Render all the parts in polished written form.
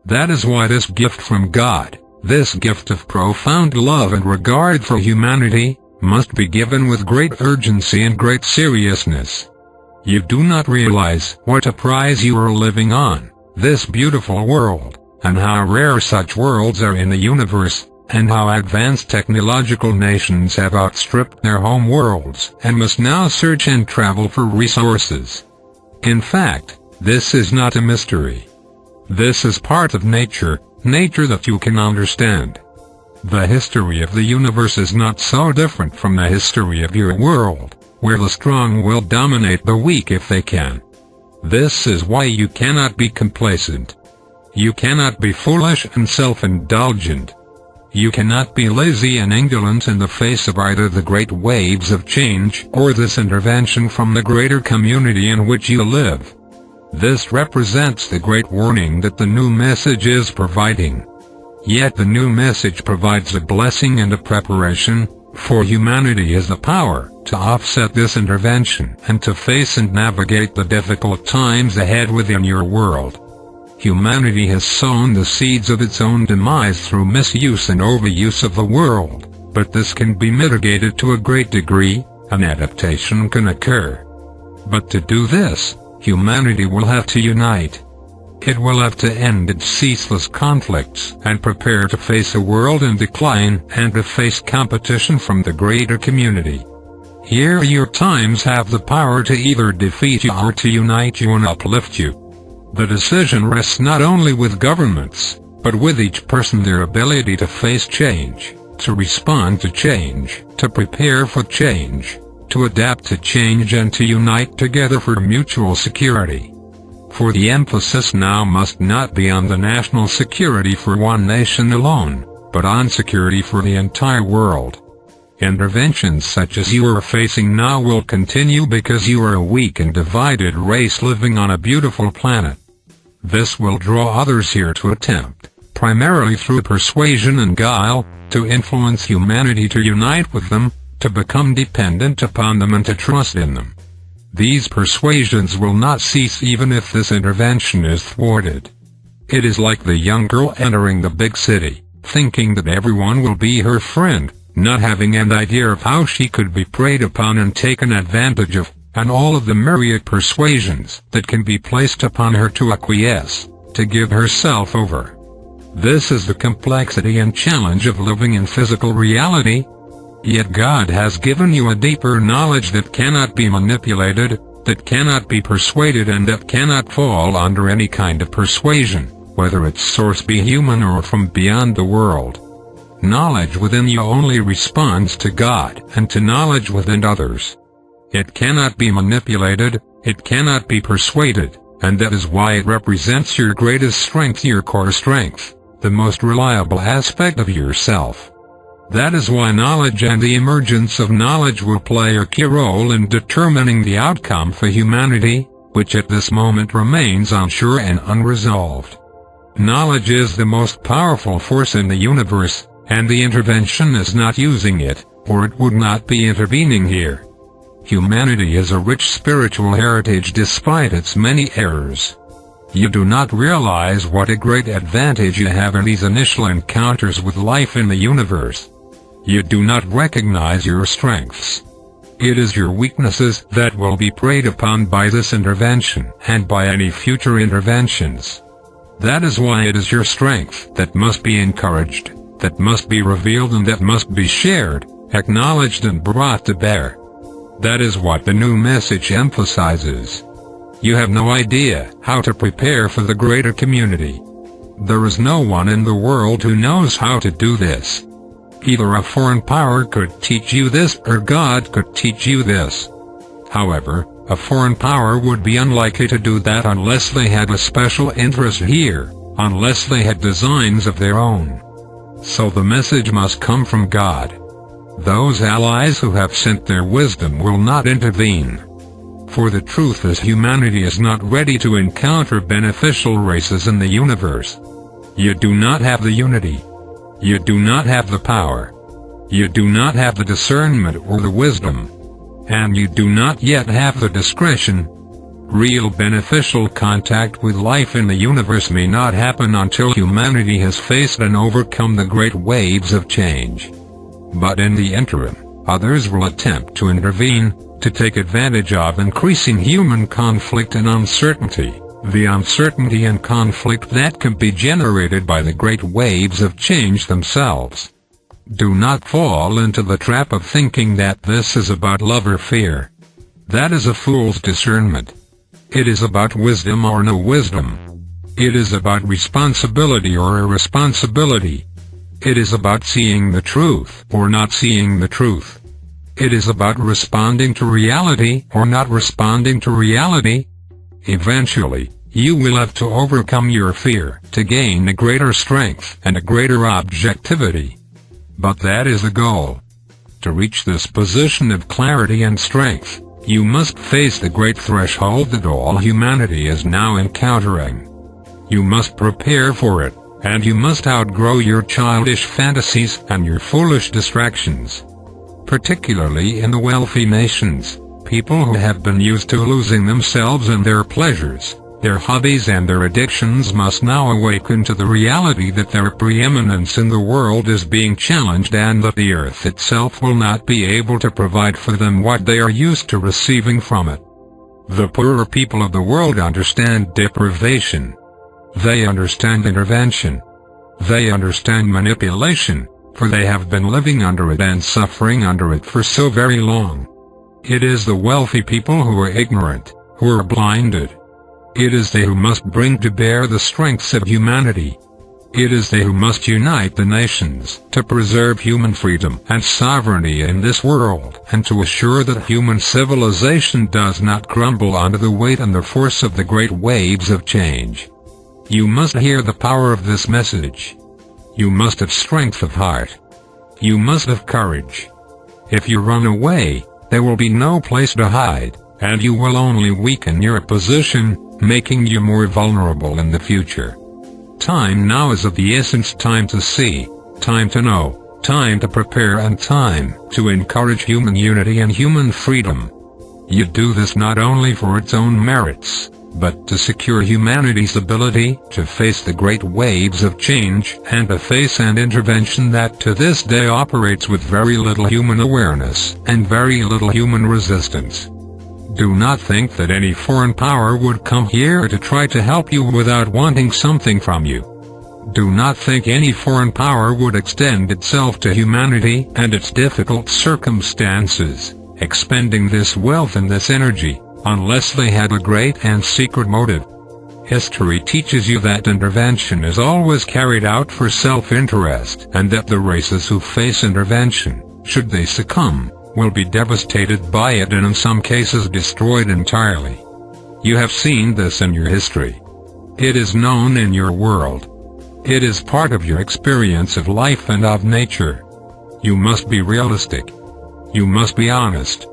That is why this gift from God, this gift of profound love and regard for humanity, must be given with great urgency and great seriousness. You do not realize what a prize you are living on, this beautiful world, and how rare such worlds are in the universe, and how advanced technological nations have outstripped their home worlds and must now search and travel for resources. In fact, this is not a mystery. This is part of nature that you can understand. The history of the universe is not so different from the history of your world, where the strong will dominate the weak if they can. This is why you cannot be complacent. You cannot be foolish and self-indulgent. You cannot be lazy and indolent in the face of either the great waves of change or this intervention from the greater community in which you live. This represents the great warning that the new message is providing. Yet the new message provides a blessing and a preparation, for humanity has the power to offset this intervention and to face and navigate the difficult times ahead within your world. Humanity has sown the seeds of its own demise through misuse and overuse of the world, but this can be mitigated to a great degree, an adaptation can occur. But to do this, humanity will have to unite. It will have to end its ceaseless conflicts and prepare to face a world in decline and to face competition from the greater community. Here your times have the power to either defeat you or to unite you and uplift you. The decision rests not only with governments, but with each person, their ability to face change, to respond to change, to prepare for change, to adapt to change and to unite together for mutual security. For the emphasis now must not be on the national security for one nation alone, but on security for the entire world. Interventions such as you are facing now will continue because you are a weak and divided race living on a beautiful planet. This will draw others here to attempt, primarily through persuasion and guile, to influence humanity to unite with them, to become dependent upon them and to trust in them. These persuasions will not cease even if this intervention is thwarted. It is like the young girl entering the big city, thinking that everyone will be her friend, not having an idea of how she could be preyed upon and taken advantage of, and all of the myriad persuasions that can be placed upon her to acquiesce, to give herself over. This is the complexity and challenge of living in physical reality. Yet God has given you a deeper knowledge that cannot be manipulated, that cannot be persuaded, and that cannot fall under any kind of persuasion, whether its source be human or from beyond the world. Knowledge within you only responds to God and to knowledge within others. It cannot be manipulated, it cannot be persuaded, and that is why it represents your greatest strength, your core strength, the most reliable aspect of yourself. That is why knowledge and the emergence of knowledge will play a key role in determining the outcome for humanity, which at this moment remains unsure and unresolved. Knowledge is the most powerful force in the universe, and the intervention is not using it, or it would not be intervening here. Humanity is a rich spiritual heritage despite its many errors. You do not realize what a great advantage you have in these initial encounters with life in the universe. You do not recognize your strengths. It is your weaknesses that will be preyed upon by this intervention and by any future interventions. That is why it is your strength that must be encouraged, that must be revealed, and that must be shared, acknowledged and brought to bear. That is what the new message emphasizes. You have no idea how to prepare for the greater community. There is no one in the world who knows how to do this. Either a foreign power could teach you this or God could teach you this. However, a foreign power would be unlikely to do that unless they had a special interest here, unless they had designs of their own. So the message must come from God. Those allies who have sent their wisdom will not intervene. For the truth is, humanity is not ready to encounter beneficial races in the universe. You do not have the unity. You do not have the power. You do not have the discernment or the wisdom. And you do not yet have the discretion. Real beneficial contact with life in the universe may not happen until humanity has faced and overcome the great waves of change. But in the interim, others will attempt to intervene, to take advantage of increasing human conflict and uncertainty, the uncertainty and conflict that can be generated by the great waves of change themselves. Do not fall into the trap of thinking that this is about love or fear. That is a fool's discernment. It is about wisdom or no wisdom. It is about responsibility or irresponsibility. It is about seeing the truth or not seeing the truth. It is about responding to reality or not responding to reality. Eventually, you will have to overcome your fear to gain a greater strength and a greater objectivity. But that is the goal. To reach this position of clarity and strength, you must face the great threshold that all humanity is now encountering. You must prepare for it, and you must outgrow your childish fantasies and your foolish distractions. Particularly in the wealthy nations, people who have been used to losing themselves in their pleasures, their hobbies and their addictions must now awaken to the reality that their preeminence in the world is being challenged and that the earth itself will not be able to provide for them what they are used to receiving from it. The poorer people of the world understand deprivation. They understand intervention. They understand manipulation, for they have been living under it and suffering under it for so very long. It is the wealthy people who are ignorant, who are blinded. It is they who must bring to bear the strengths of humanity. It is they who must unite the nations to preserve human freedom and sovereignty in this world and to assure that human civilization does not crumble under the weight and the force of the great waves of change. You must hear the power of this message. You must have strength of heart. You must have courage. If you run away, there will be no place to hide, and you will only weaken your position, making you more vulnerable in the future. Time now is of the essence, time to see, time to know, time to prepare and time to encourage human unity and human freedom. You do this not only for its own merits, but to secure humanity's ability to face the great waves of change and to face an intervention that to this day operates with very little human awareness and very little human resistance. Do not think that any foreign power would come here to try to help you without wanting something from you. Do not think any foreign power would extend itself to humanity and its difficult circumstances, expending this wealth and this energy, unless they had a great and secret motive. History teaches you that intervention is always carried out for self-interest, and that the races who face intervention, should they succumb, will be devastated by it and in some cases destroyed entirely. You have seen this in your history. It is known in your world. It is part of your experience of life and of nature. You must be realistic. You must be honest.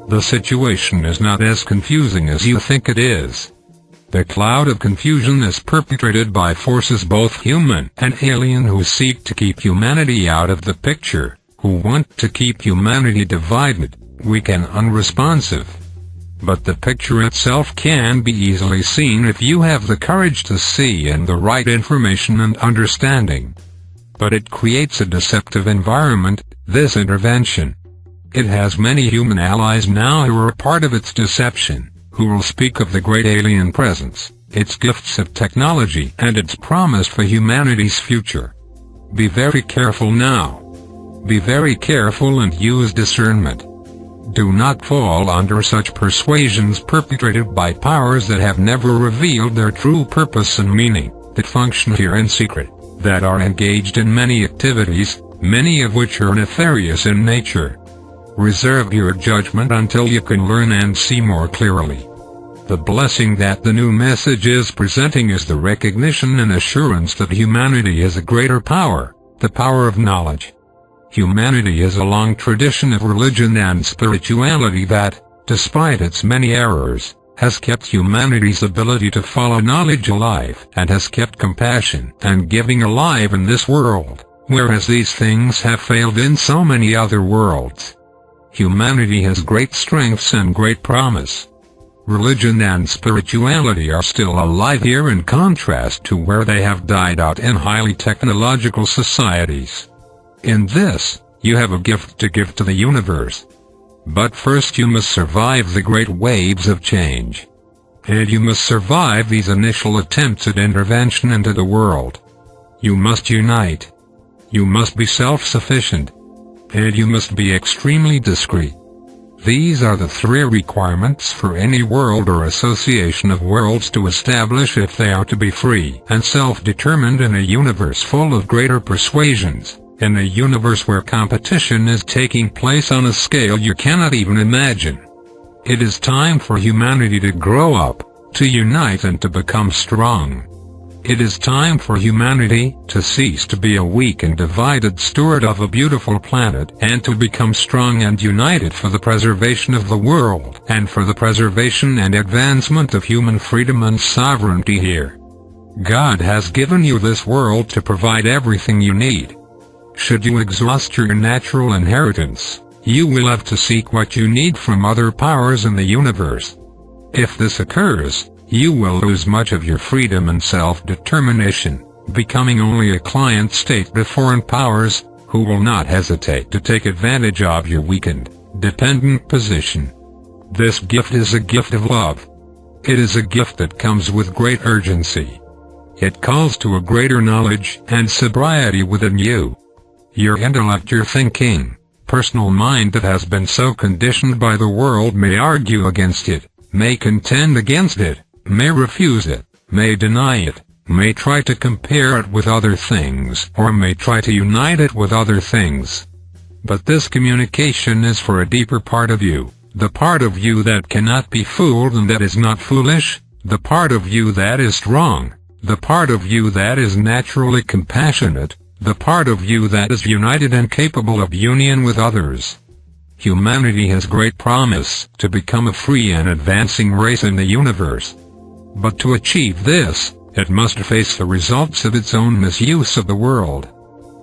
The situation is not as confusing as you think it is. The cloud of confusion is perpetrated by forces both human and alien who seek to keep humanity out of the picture, who want to keep humanity divided, weak and unresponsive. But the picture itself can be easily seen if you have the courage to see and the right information and understanding. But it creates a deceptive environment, this intervention. It has many human allies now who are part of its deception, who will speak of the great alien presence, its gifts of technology and its promise for humanity's future. Be very careful now. Be very careful and use discernment. Do not fall under such persuasions perpetrated by powers that have never revealed their true purpose and meaning, that function here in secret, that are engaged in many activities, many of which are nefarious in nature. Reserve your judgment until you can learn and see more clearly. The blessing that the new message is presenting is the recognition and assurance that humanity is a greater power, the power of knowledge. Humanity has a long tradition of religion and spirituality that, despite its many errors, has kept humanity's ability to follow knowledge alive and has kept compassion and giving alive in this world, whereas these things have failed in so many other worlds. Humanity has great strengths and great promise. Religion and spirituality are still alive here in contrast to where they have died out in highly technological societies. In this, you have a gift to give to the universe. But first you must survive the great waves of change. And you must survive these initial attempts at intervention into the world. You must unite. You must be self-sufficient. And you must be extremely discreet. These are the three requirements for any world or association of worlds to establish if they are to be free and self-determined in a universe full of greater persuasions, in a universe where competition is taking place on a scale you cannot even imagine. It is time for humanity to grow up, to unite and to become strong. It is time for humanity to cease to be a weak and divided steward of a beautiful planet and to become strong and united for the preservation of the world and for the preservation and advancement of human freedom and sovereignty here. God has given you this world to provide everything you need. Should you exhaust your natural inheritance, you will have to seek what you need from other powers in the universe. If this occurs, you will lose much of your freedom and self-determination, becoming only a client state to foreign powers, who will not hesitate to take advantage of your weakened, dependent position. This gift is a gift of love. It is a gift that comes with great urgency. It calls to a greater knowledge and sobriety within you. Your intellect, your thinking, personal mind that has been so conditioned by the world may argue against it, may contend against it, may refuse it, may deny it, may try to compare it with other things, or may try to unite it with other things. But this communication is for a deeper part of you, the part of you that cannot be fooled and that is not foolish, the part of you that is strong, the part of you that is naturally compassionate, the part of you that is united and capable of union with others. Humanity has great promise to become a free and advancing race in the universe. But to achieve this, it must face the results of its own misuse of the world.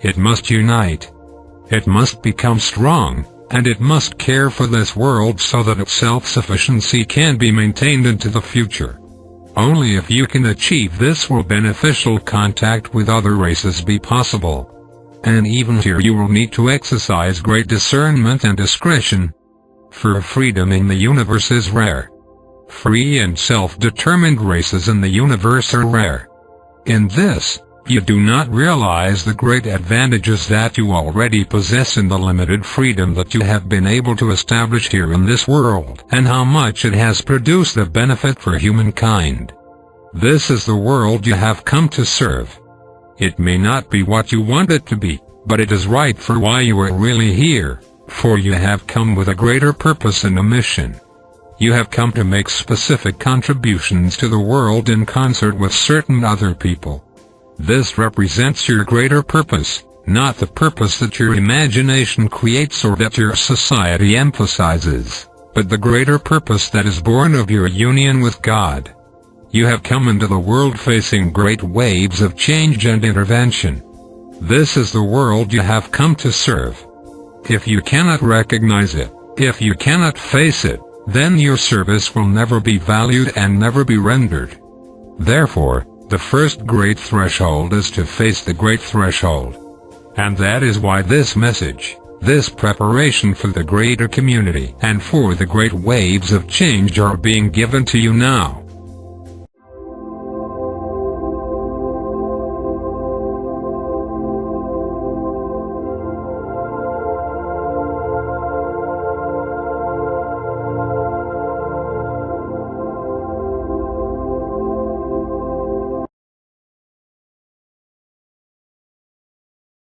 It must unite. It must become strong, and it must care for this world so that its self-sufficiency can be maintained into the future. Only if you can achieve this will beneficial contact with other races be possible. And even here you will need to exercise great discernment and discretion. For freedom in the universe is rare. Free and self-determined races in the universe are rare. In this, you do not realize the great advantages that you already possess in the limited freedom that you have been able to establish here in this world, and how much it has produced a benefit for humankind. This is the world you have come to serve. It may not be what you want it to be, but it is right for why you are really here, for you have come with a greater purpose and a mission. You have come to make specific contributions to the world in concert with certain other people. This represents your greater purpose, not the purpose that your imagination creates or that your society emphasizes, but the greater purpose that is born of your union with God. You have come into the world facing great waves of change and intervention. This is the world you have come to serve. If you cannot recognize it, if you cannot face it, then your service will never be valued and never be rendered. Therefore, the first great threshold is to face the great threshold. And that is why this message, this preparation for the greater community and for the great waves of change are being given to you now.